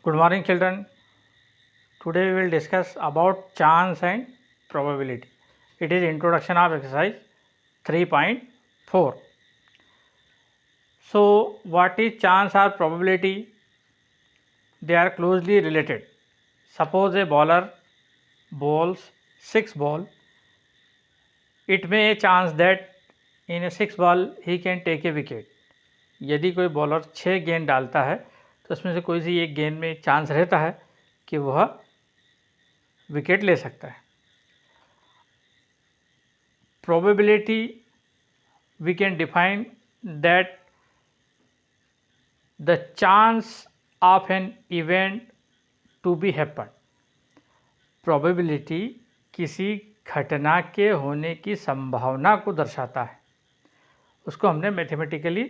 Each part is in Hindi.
Good morning, children. Today we will discuss about chance and probability. It is introduction of exercise 3.4. So, what is chance or probability? They are closely related. Suppose a bowler bowls 6 ball, it may a chance that in a 6 ball he can take a wicket. यदि कोई बॉलर 6 गेंद डालता है तो उसमें से कोई सी एक गेंद में चांस रहता है कि वह विकेट ले सकता है. Probability, we can define that the chance of an event to be happen. Probability किसी घटना के होने की संभावना को दर्शाता है. उसको हमने मैथमेटिकली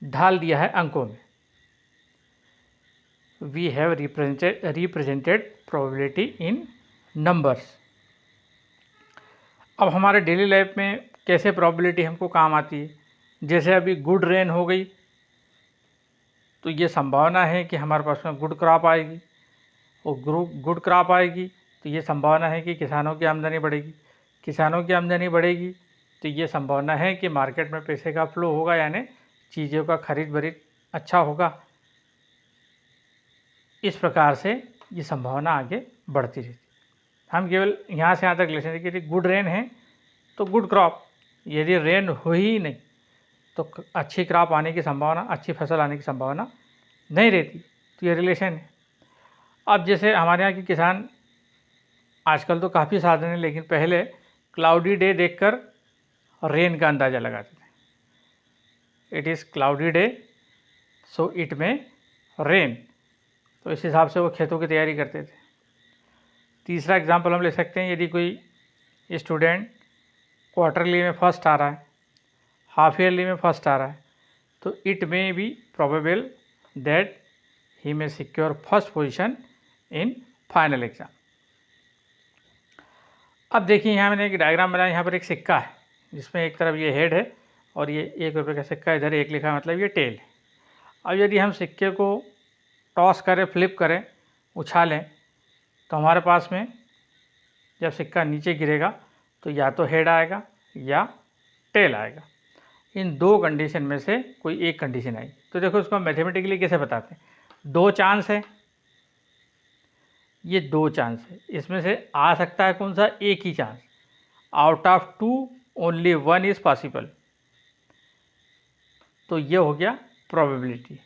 ढाल दिया है अंकों में. We have represented probability in numbers. अब हमारे डेली लाइफ में कैसे प्रोबेबिलिटी हमको काम आती है. जैसे अभी गुड रेन हो गई तो ये संभावना है कि हमारे पास में गुड क्रॉप आएगी, और गुड क्रॉप आएगी तो ये संभावना है कि किसानों की आमदनी बढ़ेगी. किसानों की आमदनी बढ़ेगी तो ये संभावना है कि मार्केट में पैसे का फ्लो होगा, यानी चीज़ों का खरीद बरीद अच्छा होगा. इस प्रकार से ये संभावना आगे बढ़ती रहती. हम केवल यहाँ से यहाँ तक ले सकते कि गुड रेन है तो गुड क्रॉप. यदि रेन हो ही नहीं तो अच्छी क्रॉप आने की संभावना, अच्छी फसल आने की संभावना नहीं रहती. तो ये रिलेशन है. अब जैसे हमारे यहाँ के किसान आजकल तो काफ़ी साधन है, लेकिन पहले क्लाउडी डे देखकर रेन का अंदाज़ा लगाते थे. It is cloudy day so it में रेन, तो इस हिसाब से वो खेतों की तैयारी करते थे. तीसरा एग्जांपल हम ले सकते हैं. यदि कोई स्टूडेंट क्वार्टरली में फर्स्ट आ रहा है, हाफ ईयरली में फर्स्ट आ रहा है, तो it may be probable that he may secure first position in final exam. अब देखिए यहाँ मैंने एक डायग्राम बनाया. यहाँ पर एक सिक्का है जिसमें एक तरफ ये हेड है और ये 1 रुपये का सिक्का, इधर 1 लिखा है, मतलब ये टेल है. अब यदि हम सिक्के को टॉस करें, फ्लिप करें, उछालें, तो हमारे पास में जब सिक्का नीचे गिरेगा तो या तो हेड आएगा या टेल आएगा. इन दो कंडीशन में से कोई एक कंडीशन आई. तो देखो इसको हम मैथमेटिकली कैसे बताते हैं. 2 चांस है, ये 2 चांस है, इसमें से आ सकता है कौन सा, एक ही chance. Out of 2 only 1 is possible. तो ये हो गया प्रोबेबिलिटी.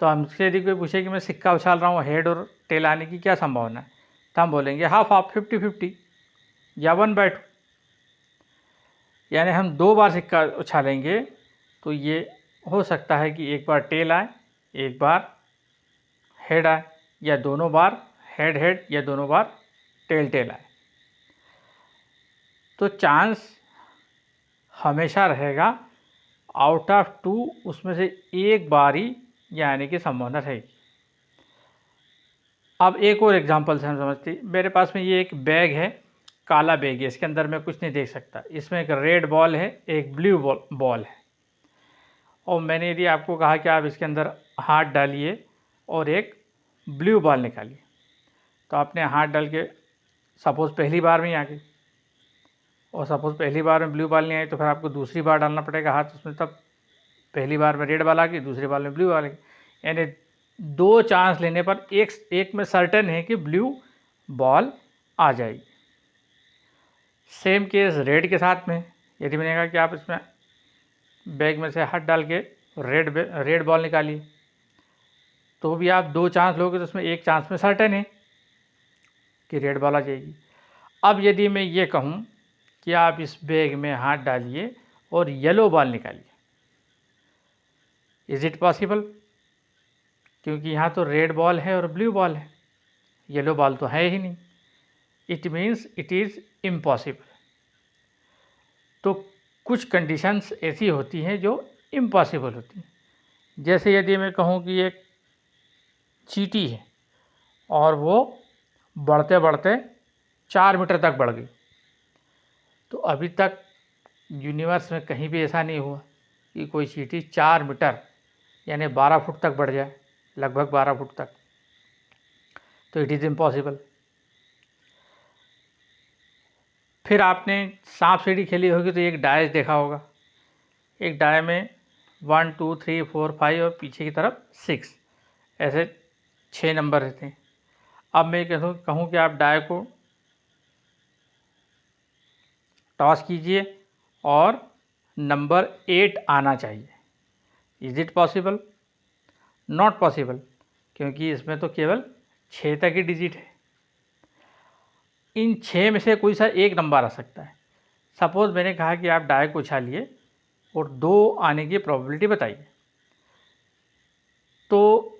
तो हमसे यदि कोई पूछे कि मैं सिक्का उछाल रहा हूँ, हेड और टेल आने की क्या संभावना है, तो हम बोलेंगे हाफ हाफ, 50-50 या 1/2. यानी हम 2 बार सिक्का उछालेंगे तो ये हो सकता है कि एक बार टेल आए, एक बार हेड आए, या दोनों बार हेड हेड या दोनों बार टेल टेल आए. तो चांस हमेशा रहेगा आउट ऑफ 2, उसमें से एक बार ही ये आने की संभावना रहेगी. अब एक और एग्जांपल से हम समझते. मेरे पास में ये एक बैग है, काला बैग है, इसके अंदर मैं कुछ नहीं देख सकता. इसमें एक रेड बॉल है, एक ब्लू बॉल है, और मैंने यदि आपको कहा कि आप इसके अंदर हाथ डालिए और एक ब्लू बॉल निकालिए, तो आपने हाथ डाल के सपोज़ पहली बार में ही आ गई, और सपोज़ पहली बार में ब्लू बॉल नहीं आई तो फिर आपको दूसरी बार डालना पड़ेगा हाथ उसमें. तब पहली बार में रेड बॉल आ गई, दूसरी बार में ब्लू बॉल आ गई. यानी 2 चांस लेने पर एक में सर्टेन है कि ब्लू बॉल आ जाएगी. सेम केस रेड के साथ में. यदि मैंने कहा कि आप इसमें बैग में से हाथ डाल के रेड बॉल निकालिए, तो भी आप 2 चांस लोगे तो उसमें एक चांस में सर्टेन है कि रेड बॉल आ जाएगी. अब यदि मैं ये कहूँ कि आप इस बैग में हाथ डालिए और येलो बॉल निकालिए, इज़ इट पॉसिबल? क्योंकि यहाँ तो रेड बॉल है और ब्लू बॉल है, येलो बॉल तो है ही नहीं. It means it is impossible. तो कुछ कंडीशंस ऐसी होती हैं जो इम्पॉसिबल होती हैं. जैसे यदि मैं कहूँ कि एक चींटी है और वो बढ़ते बढ़ते 4 मीटर तक बढ़ गई, तो अभी तक यूनिवर्स में कहीं भी ऐसा नहीं हुआ कि कोई चींटी 4 मीटर यानी 12 फुट तक बढ़ जाए, लगभग 12 फुट तक, तो इट इज़ इम्पॉसिबल। फिर आपने सांप सीढ़ी खेली होगी तो एक डाइस देखा होगा, एक डाय में 1 2 3 4 5 और पीछे की तरफ 6, ऐसे 6 नंबर रहते हैं। अब मैं कहूँ कि आप डाय को टॉस कीजिए और नंबर 8 आना चाहिए। Is it possible? Not possible, क्योंकि इसमें तो केवल 6 तक ही डिजिट है। इन 6 में से कोई सा एक नंबर आ सकता है। सपोज़ मैंने कहा कि आप डाय को उछालिए और 2 आने की प्रोबेबिलिटी बताइए, तो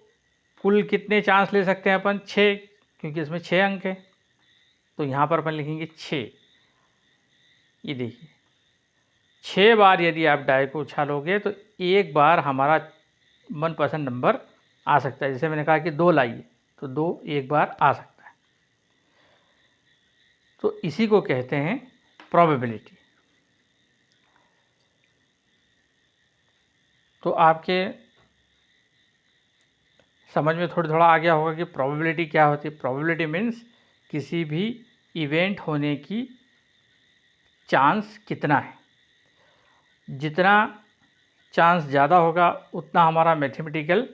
कुल कितने चांस ले सकते हैं अपन? 6, क्योंकि इसमें 6 अंक है। तो यहाँ पर अपन लिखेंगे 6। ये देखिए 6 बार यदि आप डाय को उछालोगे तो एक बार हमारा मनपसंद नंबर आ सकता है। जैसे मैंने कहा कि 2 लाइए, तो 2 एक बार आ सकता है। तो इसी को कहते हैं प्रोबेबिलिटी। तो आपके समझ में थोड़ा आ गया होगा कि प्रोबेबिलिटी क्या होती है। प्रोबेबिलिटी मीन्स किसी भी इवेंट होने की चांस कितना है। जितना चांस ज़्यादा होगा उतना हमारा मैथमेटिकल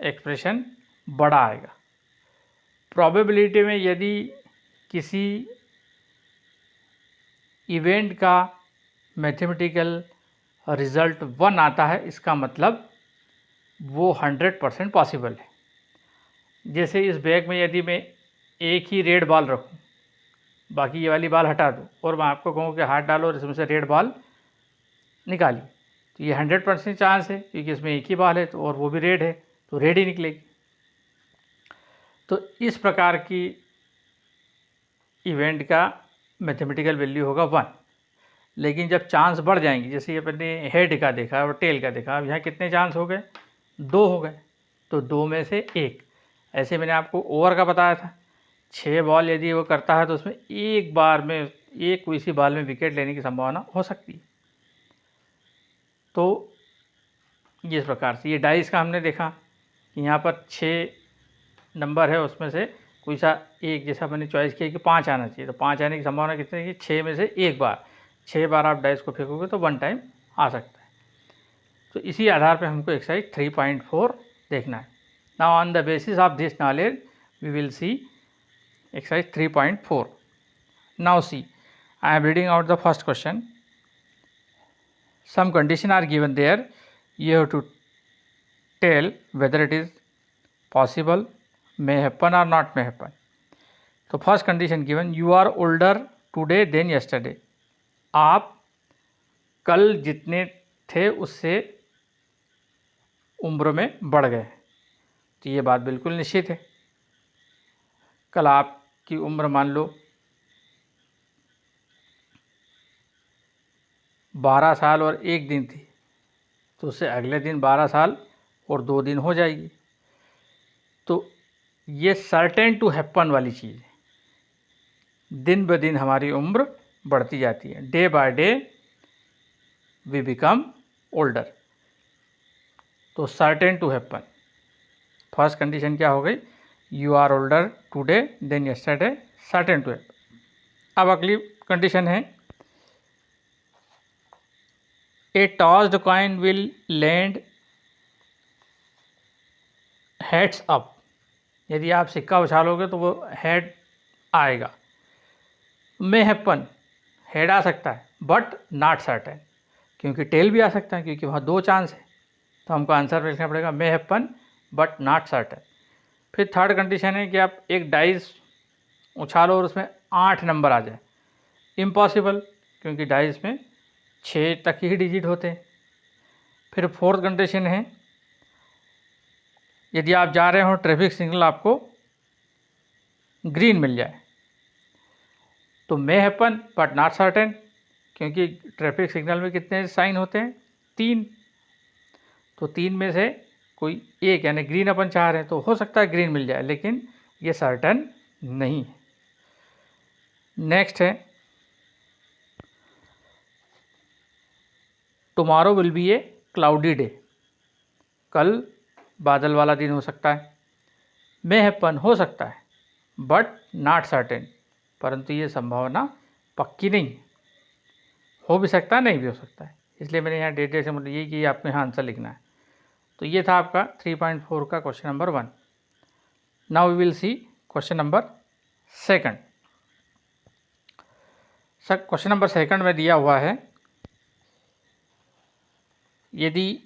एक्सप्रेशन बड़ा आएगा। प्रोबेबिलिटी में यदि किसी इवेंट का मैथमेटिकल रिज़ल्ट 1 आता है, इसका मतलब वो 100% पॉसिबल है। जैसे इस बैग में यदि मैं एक ही रेड बॉल रखूं, बाकी ये वाली बॉल हटा दूं और मैं आपको कहूं कि हाथ डालो और इसमें से रेड बॉल निकाली, तो ये 100% चांस है, क्योंकि इसमें एक ही बॉल है तो और वो भी रेड है, तो रेड ही निकलेगी। तो इस प्रकार की इवेंट का मैथमेटिकल वैल्यू होगा 1। लेकिन जब चांस बढ़ जाएंगे, जैसे अपने हेड का देखा और टेल का देखा, अब यहाँ कितने चांस हो गए? 2 हो गए, तो 2 में से 1। ऐसे मैंने आपको ओवर का बताया था, 6 बॉल यदि वो करता है तो उसमें एक बार में एक कोई सी बॉल में विकेट लेने की संभावना हो सकती है। तो इस प्रकार से ये डाइस का हमने देखा कि यहाँ पर 6 नंबर है, उसमें से कोई सा एक, जैसा मैंने चॉइस किया कि 5 आना चाहिए, तो 5 आने की संभावना कितनी है? 6 में से एक बार, 6 बार आप डाइस को फेंकोगे तो 1 टाइम आ सकता है। तो इसी आधार पर हमको एक्सरसाइज 3.4 देखना है। Now on the basis of this knowledge we will see exercise 3.4. Now see, I am reading out the first question. Some conditions are given there. You have to tell whether it is possible, may happen or not may happen. So first condition given, you are older today than yesterday. आप कल जितने थे उससे उम्र में बढ़ गए, तो ये बात बिल्कुल निश्चित है। कल आपकी उम्र मान लो 12 साल और 1 दिन थी, तो उससे अगले दिन 12 साल और 2 दिन हो जाएगी। तो ये सर्टेन टू हैपन वाली चीज़ है। दिन ब दिन हमारी उम्र बढ़ती जाती है, day by day we become older. तो certain to happen, first condition क्या हो गई? You are older today than yesterday, certain to happen. अब अगली कंडीशन है, a tossed coin will land heads up. यदि आप सिक्का उछालोगे तो वो हेड आएगा। मे हैपन, हेड आ सकता है, बट नॉट सर्टेन, क्योंकि टेल भी आ सकता है, क्योंकि वहाँ 2 चांस है। तो हमको आंसर में लिखना पड़ेगा may happen but not certain. फिर थर्ड कंडीशन है कि आप एक डाइस उछालो और उसमें 8 नंबर आ जाए, इम्पॉसिबल, क्योंकि डाइस में 6 तक ही डिजिट होते हैं। फिर फोर्थ कंडीशन है, यदि आप जा रहे हो ट्रैफिक सिग्नल आपको ग्रीन मिल जाए, तो may happen but not certain, क्योंकि ट्रैफिक सिग्नल में कितने साइन होते हैं? 3। तो 3 में से कोई एक, यानी ग्रीन अपन चाह रहे हैं तो हो सकता है ग्रीन मिल जाए, लेकिन ये सर्टेन नहीं है। नेक्स्ट है, tomorrow will be A cloudy day. कल बादल वाला दिन हो सकता है, मे हैपन हो सकता है, बट नॉट सर्टेन, परंतु ये संभावना पक्की नहीं है, हो भी सकता है नहीं भी हो सकता है। इसलिए मैंने यहाँ डेट से मतलब ये कि आपको यहाँ आंसर लिखना है। तो ये था आपका 3.4 का question number 1। Now we will see question number 2। Sir question number 2 में दिया हुआ है, यदि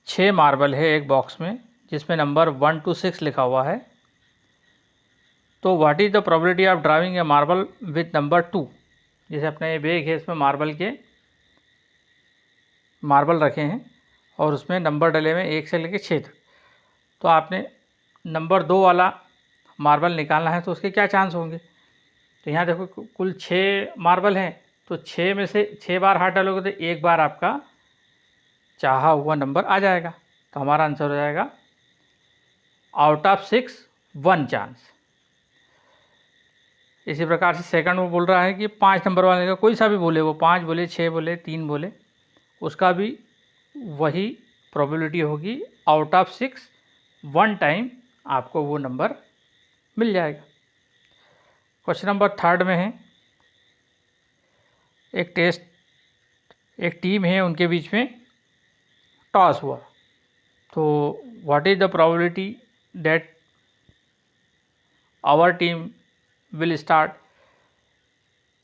6 मार्बल है एक बॉक्स में जिसमें नंबर 1 to 6 लिखा हुआ है, तो what is the probability of driving A marble with number 2। जैसे अपना ये बैग है, इसमें मार्बल रखे हैं और उसमें नंबर डले हुए 1 से लेकर 6 तक। तो आपने नंबर 2 वाला मार्बल निकालना है, तो उसके क्या चांस होंगे। तो यहाँ देखो कुल 6 मार्बल हैं, तो 6 में से 6 बार हाथ डालोगे तो एक बार आपका चाहा हुआ नंबर आ जाएगा। तो हमारा आंसर हो जाएगा आउट ऑफ 6 1 चांस। इसी प्रकार से सेकंड वो बोल रहा है कि 5 नंबर वाले का कोई सा भी बोले, वो 5 बोले, 6 बोले, 3 बोले, उसका भी वही प्रोबेबिलिटी होगी, आउट ऑफ 6 1 टाइम आपको वो नंबर मिल जाएगा। क्वेश्चन नंबर 3 में है, एक टीम है, उनके बीच में टॉस हुआ, तो what is the probability that our team will start.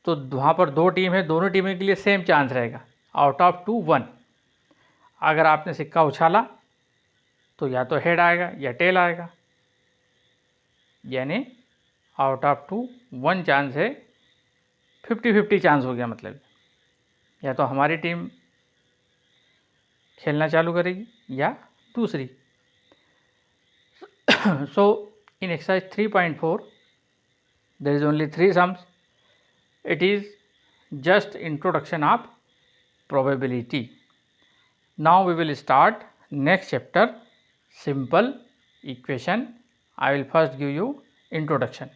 तो वहाँ पर 2 टीम है, दोनों टीमों के लिए सेम चांस रहेगा, आउट ऑफ 2 1। अगर आपने सिक्का उछाला तो या तो हेड आएगा या टेल आएगा, यानी आउट ऑफ 2 1 चांस है, 50-50 चांस हो गया। मतलब या तो हमारी टीम खेलना चालू करेगी या दूसरी। सो इन exercise 3.4 there is only 3 sums. It is just introduction of probability. Now we will start next chapter, simple equation. I will first give you introduction.